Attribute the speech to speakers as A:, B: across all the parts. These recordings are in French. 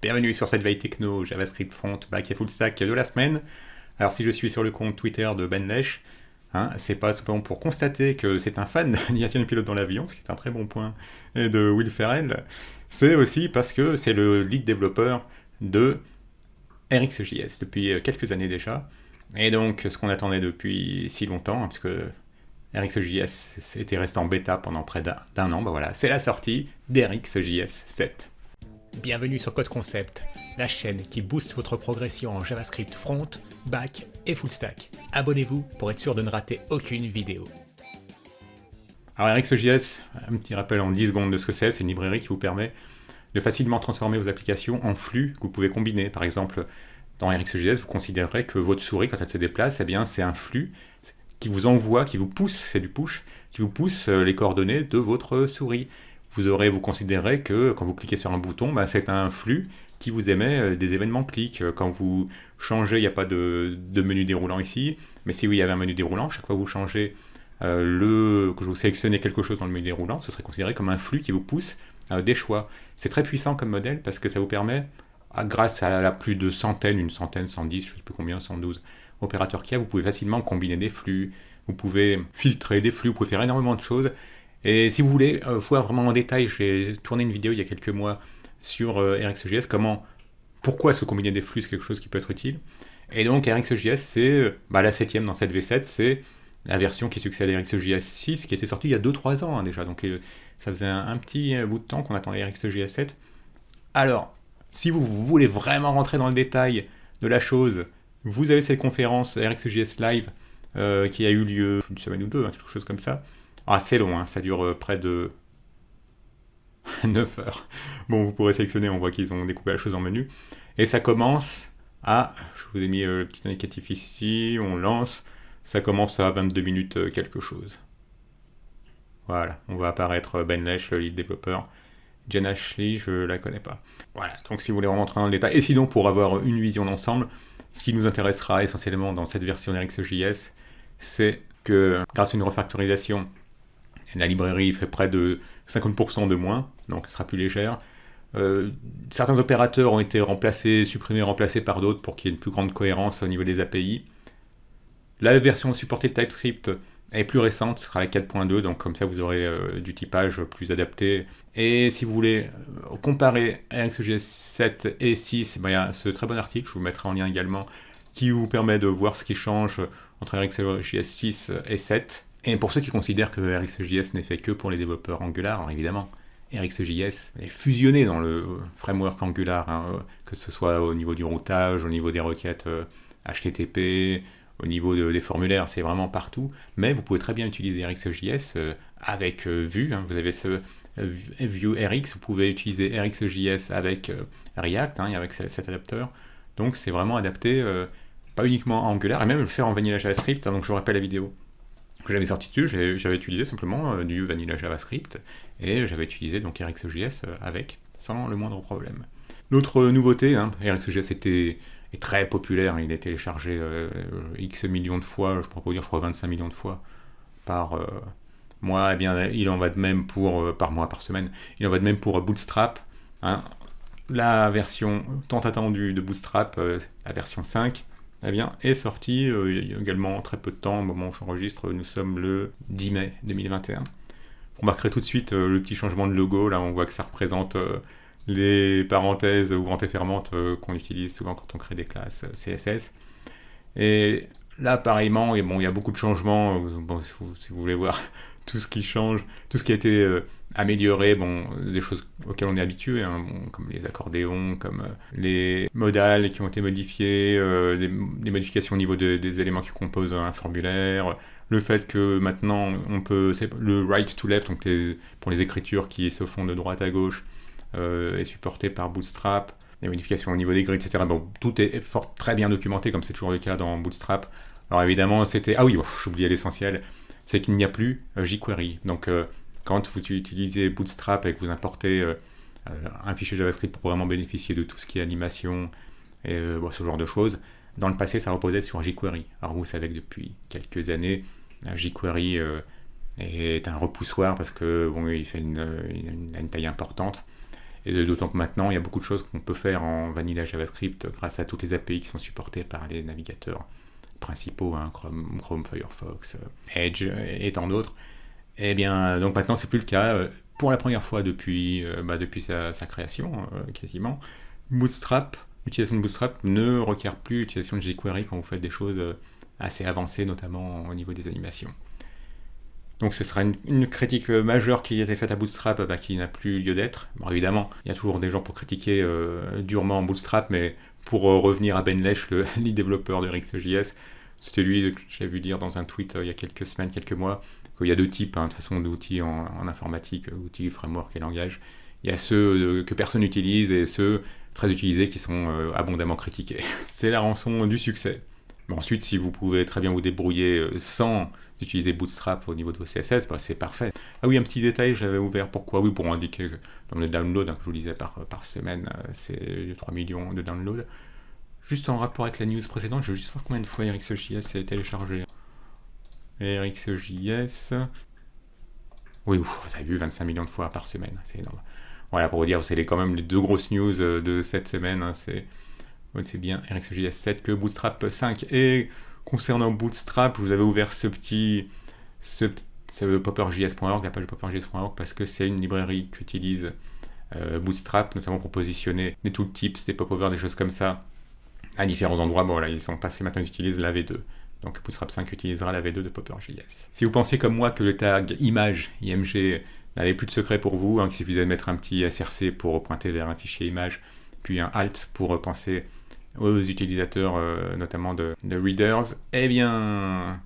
A: Bienvenue sur cette veille techno, JavaScript Front, Back et Full Stack de la semaine. Alors si je suis sur le compte Twitter de Ben Lesh, c'est pas simplement pour constater que c'est un fan d'Ignatian Pilote dans l'avion, ce qui est un très bon point, et de Will Ferrell, c'est aussi parce que c'est le lead développeur de RxJS depuis quelques années déjà. Et donc ce qu'on attendait depuis si longtemps, parce que RxJS était resté en bêta pendant près d'un an, voilà, c'est la sortie d'RxJS 7.
B: Bienvenue sur Code Concept, la chaîne qui booste votre progression en JavaScript front, back et full stack. Abonnez-vous pour être sûr de ne rater aucune vidéo.
A: Alors RxJS, un petit rappel en 10 secondes de ce que c'est une librairie qui vous permet de facilement transformer vos applications en flux que vous pouvez combiner. Par exemple, dans RxJS, vous considérez que votre souris, quand elle se déplace, eh bien, c'est un flux qui vous envoie, qui vous pousse, c'est du push, qui vous pousse les coordonnées de votre souris. Vous considérez que quand vous cliquez sur un bouton, c'est un flux qui vous émet des événements clics. Quand vous changez, il n'y a pas de menu déroulant ici, mais si oui, il y avait un menu déroulant, chaque fois que vous changez que vous sélectionnez quelque chose dans le menu déroulant, ce serait considéré comme un flux qui vous pousse des choix. C'est très puissant comme modèle parce que ça vous permet, grâce à la plus de centaines, 110, je ne sais plus combien, 112 opérateurs qu'il y a, vous pouvez facilement combiner des flux, vous pouvez filtrer des flux, vous pouvez faire énormément de choses. Et si vous voulez voir vraiment en détail, j'ai tourné une vidéo il y a quelques mois sur RxJS, pourquoi est-ce que combiner des flux c'est quelque chose qui peut être utile. Et donc RxJS c'est la 7ème dans cette V7, c'est la version qui succède à RxJS 6 qui était sortie il y a 2-3 ans déjà, donc ça faisait un petit bout de temps qu'on attendait RxJS 7. Alors, si vous voulez vraiment rentrer dans le détail de la chose, vous avez cette conférence RxJS Live qui a eu lieu une semaine ou deux, quelque chose comme ça. C'est long, ça dure près de 9 heures. Bon, vous pourrez sélectionner, on voit qu'ils ont découpé la chose en menu. Et ça commence je vous ai mis le petit indicatif ici, on lance, ça commence à 22 minutes quelque chose. Voilà, on va apparaître Ben Lesh, le lead développeur. Jen Ashley, je la connais pas. Voilà, donc si vous voulez rentrer dans le détail, et sinon pour avoir une vision d'ensemble, ce qui nous intéressera essentiellement dans cette version d'RxJS, c'est que grâce à une refactorisation, la librairie fait près de 50% de moins, donc elle sera plus légère. Certains opérateurs ont été supprimés, remplacés par d'autres pour qu'il y ait une plus grande cohérence au niveau des API. La version supportée de TypeScript est plus récente, ce sera la 4.2, donc comme ça vous aurez du typage plus adapté. Et si vous voulez comparer RxJS 7 et 6, il y a ce très bon article, je vous mettrai en lien également, qui vous permet de voir ce qui change entre RxJS 6 et 7. Et pour ceux qui considèrent que RxJS n'est fait que pour les développeurs Angular, alors évidemment, RxJS est fusionné dans le framework Angular, que ce soit au niveau du routage, au niveau des requêtes HTTP, au niveau des formulaires, c'est vraiment partout. Mais vous pouvez très bien utiliser RxJS avec Vue, vous avez ce Vue Rx, vous pouvez utiliser RxJS avec React, avec cet adapteur. Donc c'est vraiment adapté, pas uniquement à Angular, et même le faire en vanilla JavaScript, donc je vous rappelle la vidéo que j'avais sorti dessus, j'avais utilisé simplement du vanilla JavaScript et j'avais utilisé donc RxJS avec, sans le moindre problème. L'autre nouveauté, RxJS est très populaire, il est téléchargé X millions de fois, je crois 25 millions de fois par mois, et bien il en va de même par mois, par semaine, il en va de même pour Bootstrap, la version tant attendue de Bootstrap, la version 5, est sorti il y a également très peu de temps, au moment où j'enregistre, nous sommes le 10 mai 2021. Vous remarquerez tout de suite le petit changement de logo, là on voit que ça représente les parenthèses ou grandes et fermentes qu'on utilise souvent quand on crée des classes CSS. Et là pareillement, il y a beaucoup de changements, si vous voulez voir tout ce qui change, tout ce qui a été amélioré, des choses auxquelles on est habitué, comme les accordéons, comme les modales qui ont été modifiés, des modifications au niveau des éléments qui composent un formulaire, le fait que maintenant le right to left, donc pour les écritures qui se font de droite à gauche, est supporté par Bootstrap, les modifications au niveau des grids, etc. Tout est très bien documenté, comme c'est toujours le cas dans Bootstrap. Alors évidemment, j'oubliais l'essentiel, c'est qu'il n'y a plus jQuery. Donc quand vous utilisez Bootstrap et que vous importez un fichier JavaScript pour vraiment bénéficier de tout ce qui est animation et ce genre de choses, dans le passé ça reposait sur jQuery. Alors vous savez que depuis quelques années, jQuery est un repoussoir parce que il fait une taille importante. Et d'autant que maintenant, il y a beaucoup de choses qu'on peut faire en vanilla JavaScript grâce à toutes les API qui sont supportées par les navigateurs principaux, hein, Chrome, Firefox, Edge et tant d'autres. Et bien, donc maintenant, c'est plus le cas. Pour la première fois depuis sa création, quasiment, l'utilisation de Bootstrap ne requiert plus l'utilisation de jQuery quand vous faites des choses assez avancées, notamment au niveau des animations. Donc ce sera une critique majeure qui a été faite à Bootstrap, qui n'a plus lieu d'être. Bon, évidemment, il y a toujours des gens pour critiquer durement Bootstrap, mais pour revenir à Ben Lesh, le lead développeur de RxJS, c'était lui que j'ai vu dire dans un tweet il y a quelques semaines, quelques mois, qu'il y a deux types de toute façon d'outils en informatique, outils, framework et langage. Il y a ceux que personne n'utilise et ceux très utilisés qui sont abondamment critiqués. C'est la rançon du succès. Mais ensuite, si vous pouvez très bien vous débrouiller sans utiliser Bootstrap au niveau de vos CSS, c'est parfait. Ah oui, un petit détail, j'avais ouvert pourquoi. Oui, pour indiquer que dans le download, que je vous disais par semaine, c'est 3 millions de downloads. Juste en rapport avec la news précédente, je vais juste voir combien de fois RxJS est téléchargé. RxJS. Oui, vous avez vu 25 millions de fois par semaine, c'est énorme. Voilà, pour vous dire, c'est quand même les deux grosses news de cette semaine. C'est bien RxJS 7 que Bootstrap 5. Et concernant Bootstrap, je vous avais ouvert ce popperjs.org, la page de popperjs.org, parce que c'est une librairie qu'utilise Bootstrap, notamment pour positionner des tooltips, des popovers, des choses comme ça, à différents endroits. Bon, là, ils sont passés, maintenant ils utilisent la V2. Donc Bootstrap 5 utilisera la V2 de popperjs. Si vous pensez comme moi que le tag image, IMG, n'avait plus de secret pour vous, qu'il suffisait de mettre un petit SRC pour pointer vers un fichier image, puis un alt pour penser aux utilisateurs, notamment de readers, eh bien,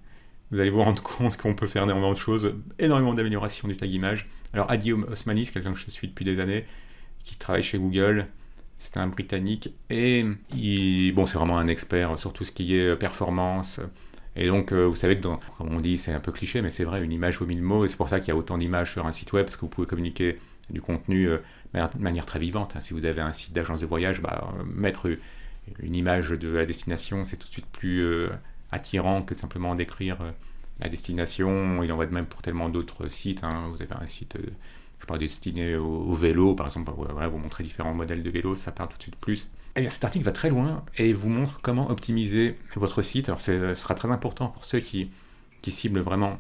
A: vous allez vous rendre compte qu'on peut faire énormément de choses, énormément d'améliorations du tag image. Alors Adi Osmani, c'est quelqu'un que je suis depuis des années, qui travaille chez Google, c'est un Britannique, et c'est vraiment un expert sur tout ce qui est performance. Et donc, vous savez que, comme on dit, c'est un peu cliché, mais c'est vrai, une image vaut 1000 mots, et c'est pour ça qu'il y a autant d'images sur un site web, parce que vous pouvez communiquer du contenu de manière très vivante. Si vous avez un site d'agence de voyage, mettre une image de la destination, c'est tout de suite plus attirant que de simplement décrire la destination. Il en va de même pour tellement d'autres sites. Vous avez un site destiné au vélo, par exemple, vous montrez différents modèles de vélo, ça parle tout de suite plus. Eh bien, cet article va très loin et vous montre comment optimiser votre site. Alors, ce sera très important pour ceux qui ciblent vraiment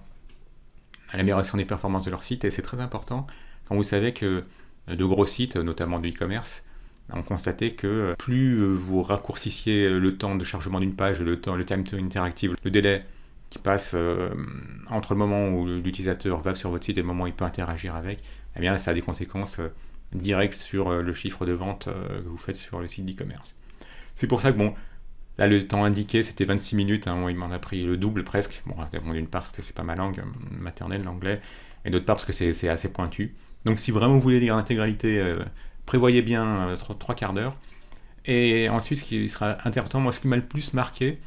A: l'amélioration des performances de leur site, et c'est très important quand vous savez que de gros sites, notamment du e-commerce, ont constaté que plus vous raccourcissiez le temps de chargement d'une page, le time to interactive, le délai qui passe entre le moment où l'utilisateur va sur votre site et le moment où il peut interagir avec, eh bien ça a des conséquences directes sur le chiffre de vente que vous faites sur le site d'e-commerce. C'est pour ça que là le temps indiqué c'était 26 minutes, il m'en a pris le double presque. D'une part parce que c'est pas ma langue maternelle, l'anglais, et d'autre part parce que c'est assez pointu. Donc si vraiment vous voulez lire l'intégralité, prévoyez bien 3 quarts d'heure. Et ensuite, ce qui sera intéressant, moi ce qui m'a le plus marqué,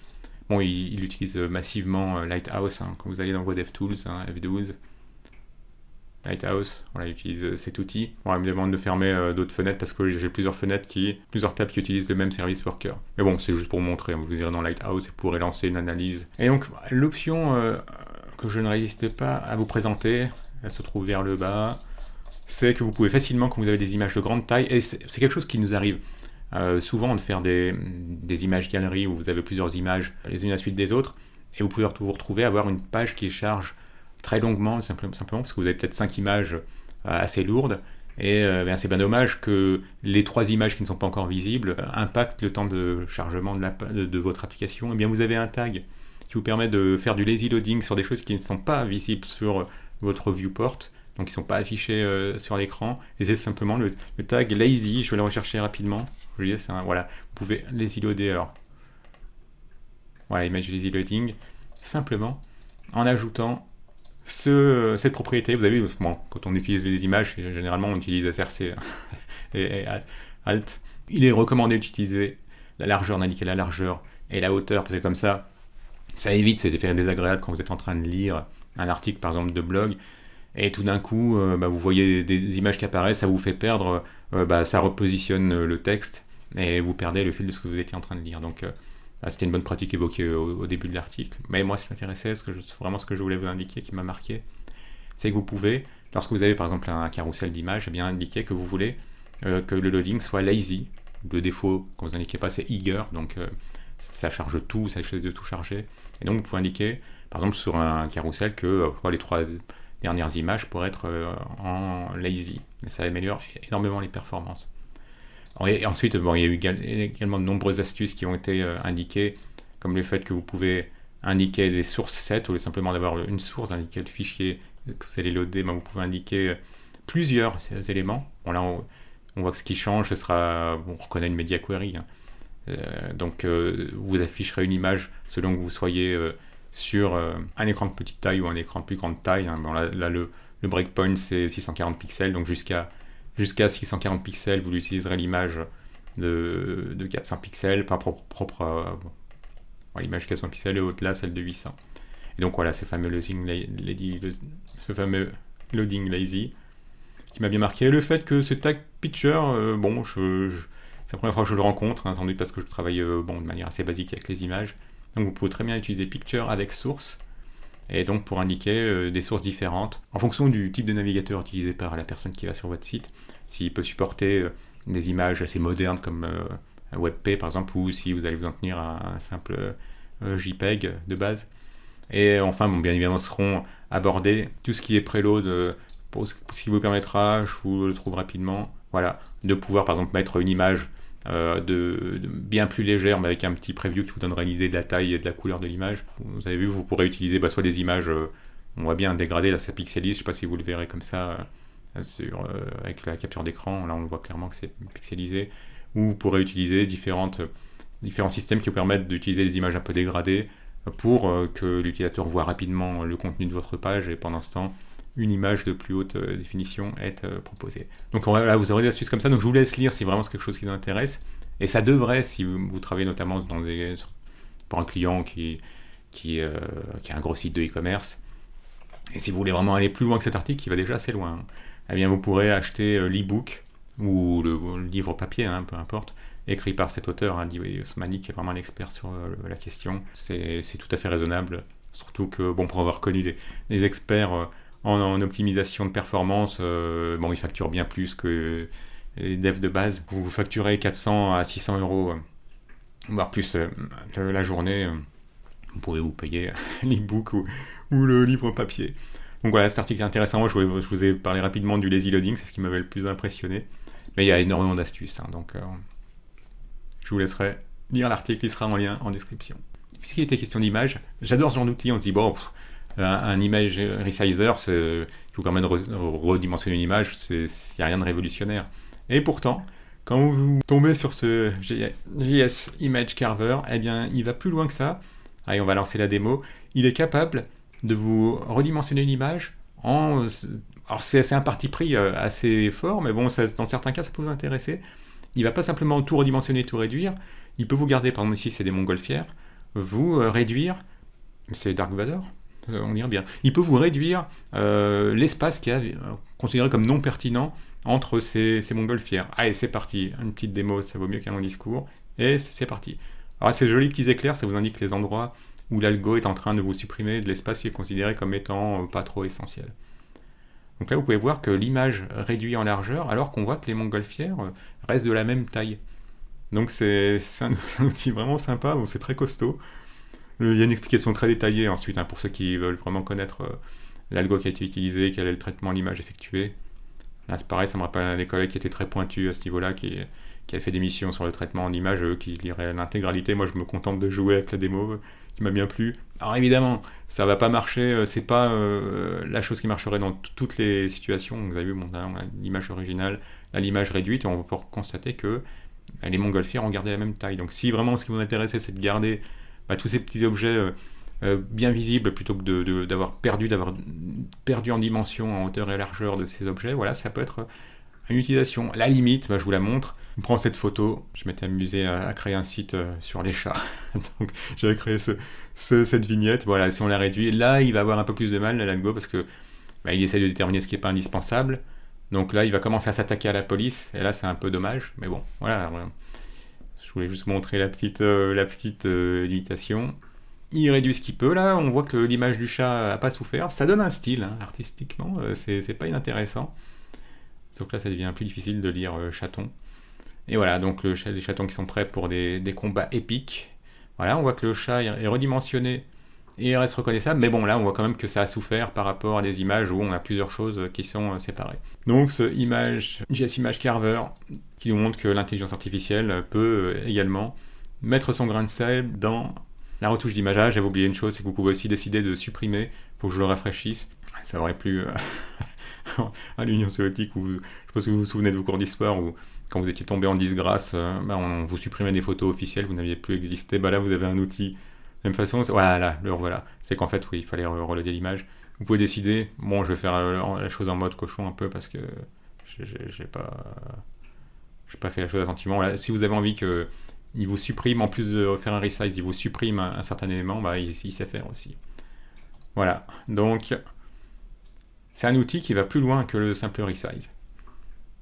A: il utilise massivement Lighthouse, quand vous allez dans vos DevTools, F12, Lighthouse, il utilise cet outil. Il me demande de fermer d'autres fenêtres parce que j'ai plusieurs tabs qui utilisent le même service worker. Mais c'est juste pour vous montrer, vous irez dans Lighthouse et vous pourrez lancer une analyse. Et donc, l'option que je ne résiste pas à vous présenter, elle se trouve vers le bas, c'est que vous pouvez facilement, quand vous avez des images de grande taille, et c'est quelque chose qui nous arrive souvent de faire des images galeries où vous avez plusieurs images les unes à la suite des autres, et vous pouvez vous retrouver à avoir une page qui charge très longuement, simplement parce que vous avez peut-être 5 images assez lourdes, et c'est bien dommage que les 3 images qui ne sont pas encore visibles impactent le temps de chargement de votre application. Et bien vous avez un tag qui vous permet de faire du lazy loading sur des choses qui ne sont pas visibles sur votre viewport, donc qui ne sont pas affichés sur l'écran, et c'est simplement le tag lazy. Je vais le rechercher rapidement. Vous pouvez lazy loader, image lazy loading, simplement en ajoutant cette propriété. Vous avez vu, quand on utilise les images, généralement on utilise SRC et Alt. Il est recommandé d'utiliser la largeur, d'indiquer la largeur et la hauteur, parce que comme ça évite ces effets désagréables quand vous êtes en train de lire un article par exemple de blog, et tout d'un coup vous voyez des images qui apparaissent, ça vous fait perdre, ça repositionne le texte et vous perdez le fil de ce que vous étiez en train de lire. Donc c'était une bonne pratique évoquée au début de l'article. Mais moi, ce qui m'intéressait, vraiment ce que je voulais vous indiquer, qui m'a marqué, c'est que vous pouvez, lorsque vous avez par exemple un carrousel d'images, indiquer que vous voulez que le loading soit lazy. Le défaut, quand vous indiquez pas, c'est eager, donc ça charge tout, ça essaie de tout charger. Et donc vous pouvez indiquer, par exemple sur un carrousel, que les 3 dernières images pourraient être en lazy. Et ça améliore énormément les performances. Et ensuite, il y a eu également de nombreuses astuces qui ont été indiquées, comme le fait que vous pouvez indiquer des sources sets, au lieu simplement d'avoir une source, indiquer le fichier que vous allez loader, vous pouvez indiquer plusieurs éléments. Bon, là, on voit que ce qui change, ce sera, on reconnaît une media query. Donc, vous afficherez une image selon que vous soyez sur un écran de petite taille ou un écran de plus grande taille. Bon, là, le breakpoint, c'est 640 pixels, donc jusqu'à 640 pixels, vous utiliserez l'image de 400 pixels, pas propre à l'image 400 pixels, et au-delà, celle de 800. Et donc voilà, ce fameux loading lazy qui m'a bien marqué. Le fait que ce tag picture, c'est la première fois que je le rencontre, sans doute parce que je travaille de manière assez basique avec les images. Donc vous pouvez très bien utiliser picture avec source, et donc pour indiquer des sources différentes, en fonction du type de navigateur utilisé par la personne qui va sur votre site, s'il peut supporter des images assez modernes comme WebP par exemple, ou si vous allez vous en tenir à un simple JPEG de base. Et enfin, bien évidemment, seront abordés tout ce qui est preload, ce qui vous permettra, je vous le trouve rapidement, de pouvoir par exemple mettre une image de bien plus légère, mais avec un petit preview qui vous donnera une idée de la taille et de la couleur de l'image. Vous avez vu, vous pourrez utiliser soit des images, on voit bien dégradées, là ça pixelise, je ne sais pas si vous le verrez comme ça avec la capture d'écran, là on voit clairement que c'est pixelisé, ou vous pourrez utiliser différents systèmes qui vous permettent d'utiliser des images un peu dégradées pour que l'utilisateur voit rapidement le contenu de votre page, et pendant ce temps une image de plus haute définition est proposée. Donc voilà, vous aurez des astuces comme ça, donc je vous laisse lire si vraiment c'est quelque chose qui vous intéresse, et ça devrait, si vous travaillez notamment pour un client qui a un gros site de e-commerce, et si vous voulez vraiment aller plus loin que cet article qui va déjà assez loin, eh bien vous pourrez acheter l'e-book ou le livre papier, peu importe, écrit par cet auteur, Adi Osmani, qui est vraiment l'expert sur la question. C'est tout à fait raisonnable, surtout que pour avoir connu des experts en optimisation de performance, ils facturent bien plus que les devs de base. Vous facturez 400 à 600 euros, voire plus la journée, vous pouvez vous payer l'e-book ou le livre papier. Donc voilà, cet article est intéressant. Je vous ai parlé rapidement du lazy loading, c'est ce qui m'avait le plus impressionné. Mais il y a énormément d'astuces, donc je vous laisserai lire l'article, il sera en lien en description. Puisqu'il était question d'image, j'adore ce genre d'outil. On se dit, un image resizer qui vous permet de redimensionner une image, il n'y a rien de révolutionnaire. Et pourtant, quand vous tombez sur ce JS Image Carver, eh bien, il va plus loin que ça. Allez, on va lancer la démo. Il est capable de vous redimensionner une image alors c'est un parti pris assez fort, mais dans certains cas, ça peut vous intéresser. Il ne va pas simplement tout redimensionner, tout réduire. Il peut vous garder, par exemple ici c'est des montgolfières, vous réduire, c'est Dark Vador, on dirait bien. Il peut vous réduire l'espace qui est considéré comme non pertinent entre ces montgolfières. Allez, c'est parti, une petite démo, ça vaut mieux qu'un long discours, et c'est parti. Alors ces jolis petits éclairs, ça vous indique les endroits où l'algo est en train de vous supprimer de l'espace qui est considéré comme étant pas trop essentiel. Donc là, vous pouvez voir que l'image réduit en largeur, alors qu'on voit que les montgolfières restent de la même taille. Donc c'est un outil vraiment sympa, c'est très costaud. Il y a une explication très détaillée ensuite, pour ceux qui veulent vraiment connaître l'algo qui a été utilisé, quel est le traitement de l'image effectué. Là c'est pareil, ça me rappelle un des collègues qui était très pointu à ce niveau-là, qui avait fait des missions sur le traitement en image, qui liraient l'intégralité. Moi je me contente de jouer avec la démo, qui m'a bien plu. Alors évidemment, ça va pas marcher, c'est pas la chose qui marcherait dans toutes les situations. Vous avez vu l'image originale, l'image réduite, et on va constater que les montgolfières ont gardé la même taille. Donc si vraiment ce qui vous intéresse, c'est de garder tous ces petits objets bien visibles, plutôt que d'avoir perdu en dimension, en hauteur et largeur de ces objets, voilà, ça peut être une utilisation. La limite, je vous la montre. Je prends cette photo, je m'étais amusé à créer un site sur les chats. Donc j'avais créé cette vignette, voilà, si on la réduit, là il va avoir un peu plus de mal, l'algo, parce que il essaie de déterminer ce qui n'est pas indispensable. Donc là il va commencer à s'attaquer à la police, et là c'est un peu dommage, mais bon, voilà. Je voulais juste montrer la petite limitation. Il réduit ce qu'il peut, là, on voit que l'image du chat n'a pas souffert. Ça donne un style, artistiquement, c'est pas inintéressant. Sauf que là, ça devient plus difficile de lire chaton. Et voilà, donc les chatons qui sont prêts pour des combats épiques. Voilà, on voit que le chat est redimensionné et il reste reconnaissable, mais bon, là, on voit quand même que ça a souffert par rapport à des images où on a plusieurs choses qui sont séparées. Donc, ce JS Image Carver, qui nous montre que l'intelligence artificielle peut également mettre son grain de sel dans la retouche d'image. Ah, j'avais oublié une chose, c'est que vous pouvez aussi décider de supprimer pour que je le rafraîchisse. Ça aurait plu à l'Union soviétique, où je pense que vous vous souvenez de vos cours d'histoire, où quand vous étiez tombé en disgrâce, on vous supprimait des photos officielles, vous n'aviez plus existé. Là, vous avez un outil. De la même façon, voilà, le revoilà. C'est qu'en fait, oui, il fallait reloader l'image. Vous pouvez décider, bon, je vais faire la chose en mode cochon un peu parce que j'ai pas fait la chose attentivement. Voilà, si vous avez envie que il vous supprime, en plus de faire un resize, il vous supprime un certain élément, il sait faire aussi. Voilà, donc c'est un outil qui va plus loin que le simple resize.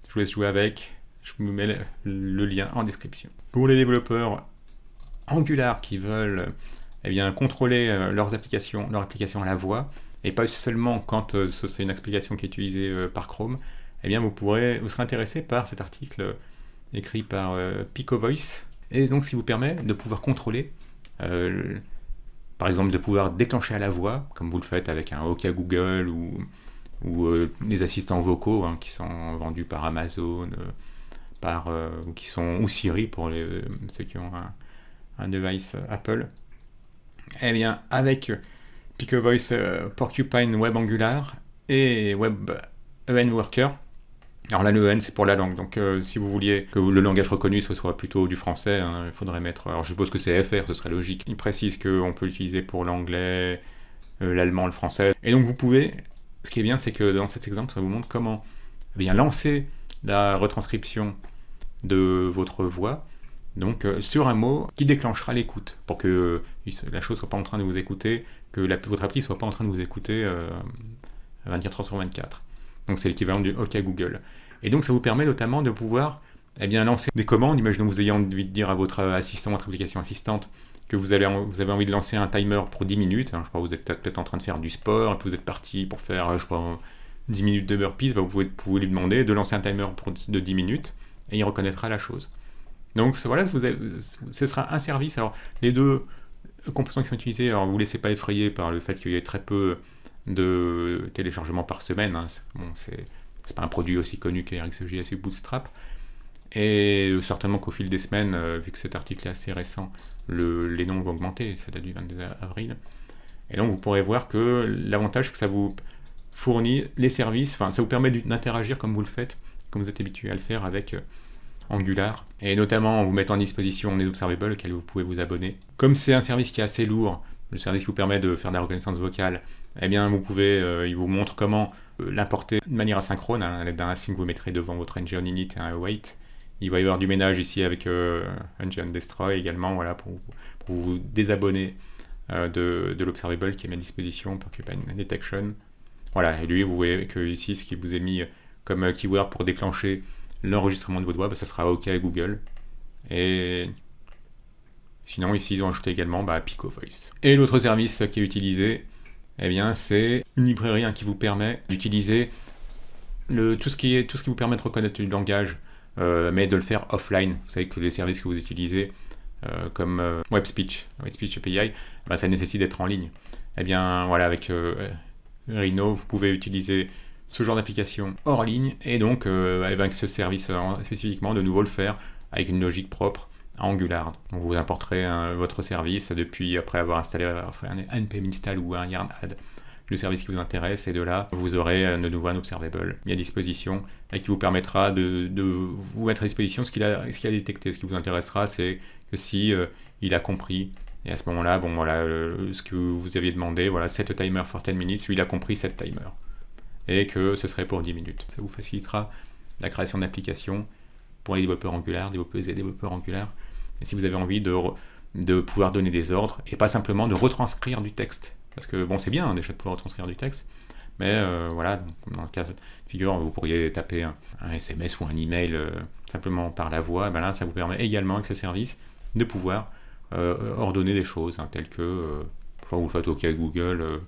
A: Je vous laisse jouer avec, je vous mets le lien en description. Pour les développeurs Angular qui veulent contrôler leur application à la voix, et pas seulement quand c'est une application qui est utilisée par Chrome, vous serez intéressé par cet article écrit par Pico Voice, et donc ce qui vous permet de pouvoir contrôler, par exemple de pouvoir déclencher à la voix, comme vous le faites avec un OK Google ou les assistants vocaux qui sont vendus par Amazon, ou Siri pour ceux qui ont un device Apple. Avec Pico Voice, Porcupine Web Angular et Web EN Worker. Alors là, le EN, c'est pour la langue. Donc, si vous vouliez que le langage reconnu soit plutôt du français, il faudrait mettre... Alors, je suppose que c'est FR, ce serait logique. Il précise qu'on peut l'utiliser pour l'anglais, l'allemand, le français. Et donc, vous pouvez... Ce qui est bien, c'est que dans cet exemple, ça vous montre comment lancer la retranscription de votre voix, donc sur un mot qui déclenchera l'écoute, pour que la chose soit pas en train de vous écouter, que votre appli soit pas en train de vous écouter 24 heures sur 24. Donc c'est l'équivalent du OK Google. Et donc ça vous permet notamment de pouvoir lancer des commandes. Imaginons que vous ayez envie de dire à votre assistant, votre application assistante, que vous avez envie de lancer un timer pour 10 minutes. Je sais pas, vous êtes peut-être en train de faire du sport, et puis vous êtes parti pour faire 10 minutes de burpees, vous pouvez lui demander de lancer un timer de 10 minutes, et il reconnaîtra la chose. Donc voilà, ce sera un service. Alors les deux composants qui sont utilisés, alors vous ne laissez pas effrayer par le fait qu'il y ait très peu de téléchargements par semaine. C'est pas un produit aussi connu qu'RxJS et Bootstrap. Et certainement qu'au fil des semaines, vu que cet article est assez récent, les noms vont augmenter, ça date du 22 avril. Et donc vous pourrez voir que l'avantage, c'est que ça vous fournit les services, ça vous permet d'interagir comme vous le faites, comme vous êtes habitué à le faire avec Angular, et notamment en vous mettant à disposition des observables auxquels vous pouvez vous abonner. Comme c'est un service qui est assez lourd, le service qui vous permet de faire de la reconnaissance vocale, vous pouvez, il vous montre comment l'importer de manière asynchrone, à l'aide d'un async que vous mettrez devant votre engine init et un await. Il va y avoir du ménage ici avec engine destroy également, voilà, pour vous désabonner de l'observable qui est mis à disposition, Porcupine Detection. Voilà, et lui, vous voyez que ici, ce qui vous est mis comme keyword pour déclencher l'enregistrement de votre voix, ça sera OK Google. Et sinon, ici, ils ont ajouté également Pico Voice. Et l'autre service qui est utilisé, c'est une librairie qui vous permet d'utiliser tout ce qui vous permet de reconnaître du langage, mais de le faire offline. Vous savez que les services que vous utilisez, comme WebSpeech API, ça nécessite d'être en ligne. Avec Rhino, vous pouvez utiliser ce genre d'application hors ligne, et donc avec ce service spécifiquement, de nouveau le faire avec une logique propre à Angular. Donc vous importerez votre service depuis, après avoir installé un npm install ou un yarn add, le service qui vous intéresse, et de là vous aurez de nouveau un observable mis à disposition et qui vous permettra de vous mettre à disposition ce qu'il a détecté. Ce qui vous intéressera, c'est que si il a compris, et à ce moment-là, ce que vous aviez demandé, set a timer for 10 minutes, lui il a compris set timer, et que ce serait pour 10 minutes. Ça vous facilitera la création d'applications pour les développeurs Angular, développeuses et développeurs Angular, et si vous avez envie de pouvoir donner des ordres, et pas simplement de retranscrire du texte. Parce que c'est bien déjà de pouvoir retranscrire du texte, mais dans le cas de figure, vous pourriez taper un SMS ou un email simplement par la voix, là ça vous permet également avec ce service de pouvoir ordonner des choses, telles que, vous le faites OK Google,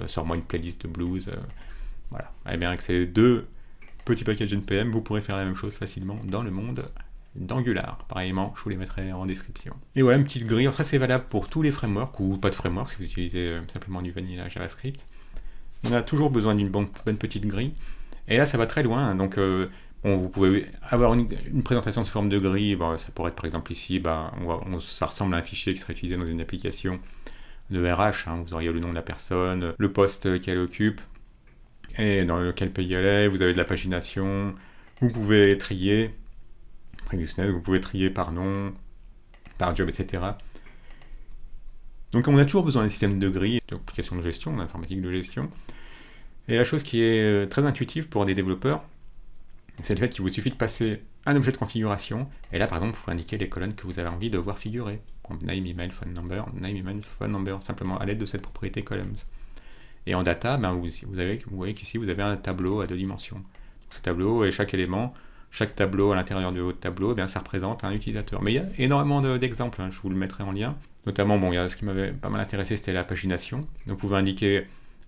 A: sors-moi une playlist de blues, voilà. Avec ces deux petit package NPM, vous pourrez faire la même chose facilement dans le monde d'Angular. Pareillement, je vous les mettrai en description. Et voilà, une petite grille. Après, c'est valable pour tous les frameworks ou pas de framework si vous utilisez simplement du vanilla JavaScript. On a toujours besoin d'une bonne petite grille. Et là, ça va très loin. Donc, bon, vous pouvez avoir une présentation sous forme de grille. Bon, ça pourrait être par exemple ici, ça ressemble à un fichier qui serait utilisé dans une application de RH. Vous auriez le nom de la personne, le poste qu'elle occupe, et dans lequel pays elle est. Vous avez de la pagination. Vous pouvez trier. Vous pouvez trier par nom, par job, etc. Donc on a toujours besoin d'un système de grille, d'application de gestion, d'informatique de gestion. Et la chose qui est très intuitive pour des développeurs, c'est le fait qu'il vous suffit de passer un objet de configuration, et là par exemple vous pouvez indiquer les colonnes que vous avez envie de voir figurer. Name, email, phone number, simplement à l'aide de cette propriété columns. Et en data, vous voyez qu'ici vous avez un tableau à 2 dimensions. Donc, ce tableau et chaque élément, chaque tableau à l'intérieur du haut tableau, ça représente un utilisateur. Mais il y a énormément d'exemples, je vous le mettrai en lien. Notamment, ce qui m'avait pas mal intéressé, c'était la pagination. Donc vous pouvez indiquer,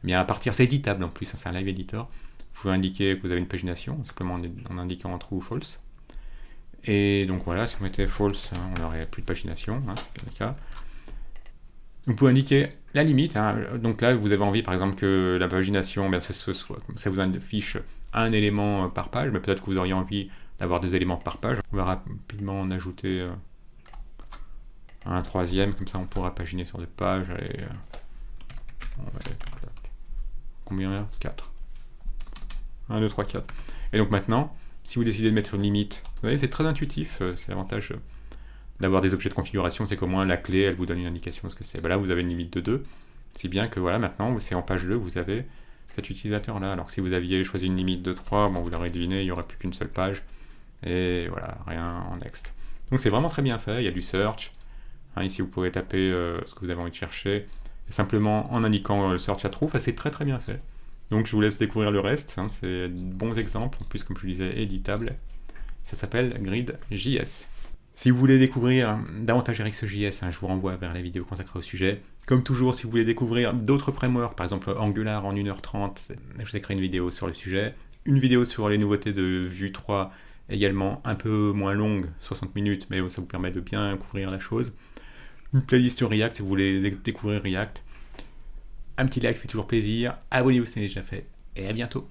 A: à partir, c'est éditable en plus, c'est un live editor. Vous pouvez indiquer que vous avez une pagination, simplement en indiquant true ou false. Et donc voilà, si on mettait false, on n'aurait plus de pagination, c'est le cas. Vous pouvez indiquer la limite. Donc là, vous avez envie, par exemple, que la pagination, ça vous affiche un élément par page, mais peut-être que vous auriez envie d'avoir 2 éléments par page. On va rapidement en ajouter un 3e, comme ça on pourra paginer sur 2 pages. Et, combien 4. 1, 2, 3, 4. Et donc maintenant, si vous décidez de mettre une limite, vous voyez, c'est très intuitif, c'est l'avantage d'avoir des objets de configuration, c'est qu'au moins la clé, elle vous donne une indication de ce que c'est. Là, vous avez une limite de 2, si bien que voilà, maintenant, c'est en page 2, vous avez cet utilisateur-là. Alors que si vous aviez choisi une limite de 3, vous l'aurez deviné, il n'y aurait plus qu'une seule page, et voilà, rien en next. Donc c'est vraiment très bien fait, il y a du search, ici vous pouvez taper ce que vous avez envie de chercher, et simplement en indiquant le search à true, c'est très très bien fait. Donc je vous laisse découvrir le reste, c'est de bons exemples, en plus comme je le disais, éditable. Ça s'appelle Grid.js. Si vous voulez découvrir davantage RxJS, je vous renvoie vers la vidéo consacrée au sujet. Comme toujours, si vous voulez découvrir d'autres frameworks, par exemple Angular en 1h30, je vous ai créé une vidéo sur le sujet. Une vidéo sur les nouveautés de Vue 3, également un peu moins longue, 60 minutes, mais ça vous permet de bien couvrir la chose. Une playlist sur React si vous voulez découvrir React. Un petit like fait toujours plaisir. Abonnez-vous si ce n'est déjà fait. Et à bientôt.